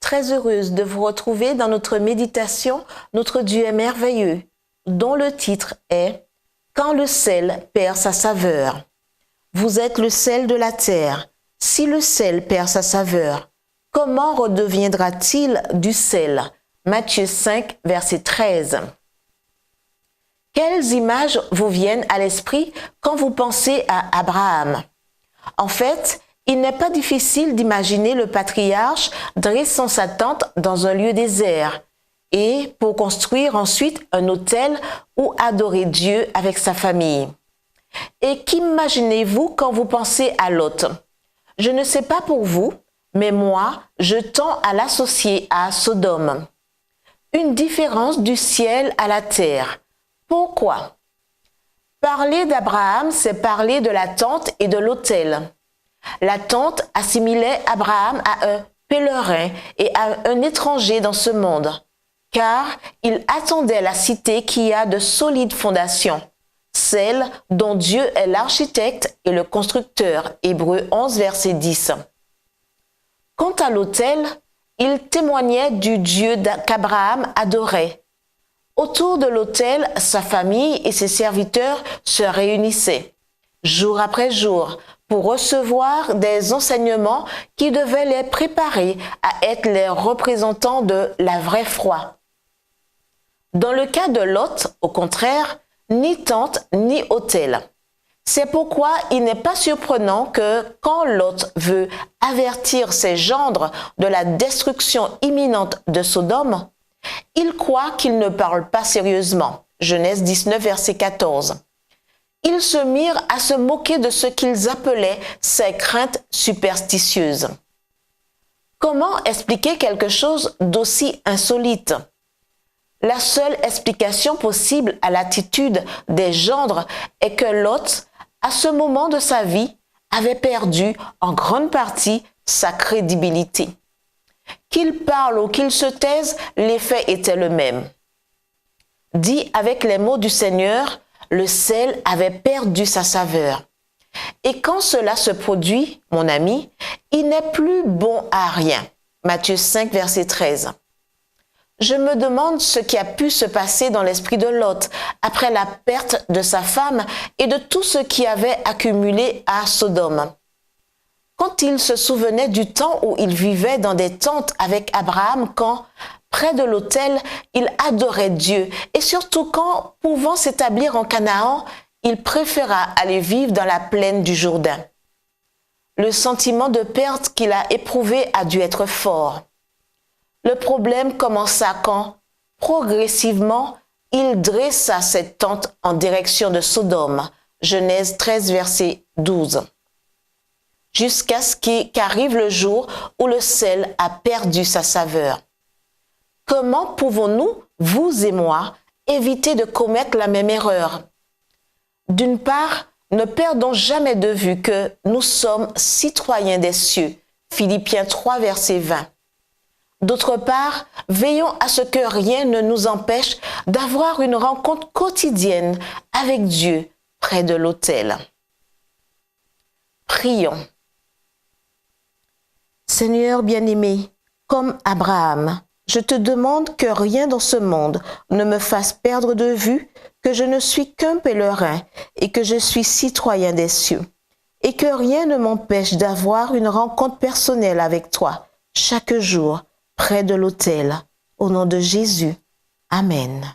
très heureuse de vous retrouver dans notre méditation « Notre Dieu est merveilleux », dont le titre est « Quand le sel perd sa saveur ». Vous êtes le sel de la terre. Si le sel perd sa saveur, comment redeviendra-t-il du sel? Matthieu 5, verset 13. Quelles images vous viennent à l'esprit quand vous pensez à Abraham? En fait, il n'est pas difficile d'imaginer le patriarche dressant sa tente dans un lieu désert et pour construire ensuite un autel où adorer Dieu avec sa famille. Et qu'imaginez-vous quand vous pensez à Lot? Je ne sais pas pour vous, mais moi, je tends à l'associer à Sodome. Une différence du ciel à la terre. Pourquoi? Parler d'Abraham, c'est parler de la tente et de l'autel. La tente assimilait Abraham à un pèlerin et à un étranger dans ce monde, car il attendait la cité qui a de solides fondations, celle dont Dieu est l'architecte et le constructeur. Hébreux 11, verset 10. Quant à l'autel, il témoignait du Dieu qu'Abraham adorait. Autour de l'autel, sa famille et ses serviteurs se réunissaient, jour après jour, pour recevoir des enseignements qui devaient les préparer à être les représentants de la vraie foi. Dans le cas de Lot, au contraire, ni tente ni autel. C'est pourquoi il n'est pas surprenant que quand Lot veut avertir ses gendres de la destruction imminente de Sodome, il croit qu'il ne parle pas sérieusement. Genèse 19, verset 14. Ils se mirent à se moquer de ce qu'ils appelaient ses craintes superstitieuses. Comment expliquer quelque chose d'aussi insolite? La seule explication possible à l'attitude des gendres est que Lot, à ce moment de sa vie, avait perdu en grande partie sa crédibilité. Qu'il parle ou qu'il se taise, l'effet était le même. Dit avec les mots du Seigneur, le sel avait perdu sa saveur. Et quand cela se produit, mon ami, il n'est plus bon à rien. Matthieu 5, verset 13. Je me demande ce qui a pu se passer dans l'esprit de Lot après la perte de sa femme et de tout ce qui avait accumulé à Sodome. Quand il se souvenait du temps où il vivait dans des tentes avec Abraham, quand, près de l'autel, il adorait Dieu, et surtout quand, pouvant s'établir en Canaan, il préféra aller vivre dans la plaine du Jourdain. Le sentiment de perte qu'il a éprouvé a dû être fort. Le problème commença quand, progressivement, il dressa cette tente en direction de Sodome. Genèse 13, verset 12. Jusqu'à ce qu'arrive le jour où le sel a perdu sa saveur. Comment pouvons-nous, vous et moi, éviter de commettre la même erreur? D'une part, ne perdons jamais de vue que nous sommes citoyens des cieux. Philippiens 3, verset 20. D'autre part, veillons à ce que rien ne nous empêche d'avoir une rencontre quotidienne avec Dieu près de l'autel. Prions. Seigneur bien-aimé, comme Abraham, je te demande que rien dans ce monde ne me fasse perdre de vue que je ne suis qu'un pèlerin et que je suis citoyen des cieux, et que rien ne m'empêche d'avoir une rencontre personnelle avec toi chaque jour près de l'autel. Au nom de Jésus. Amen.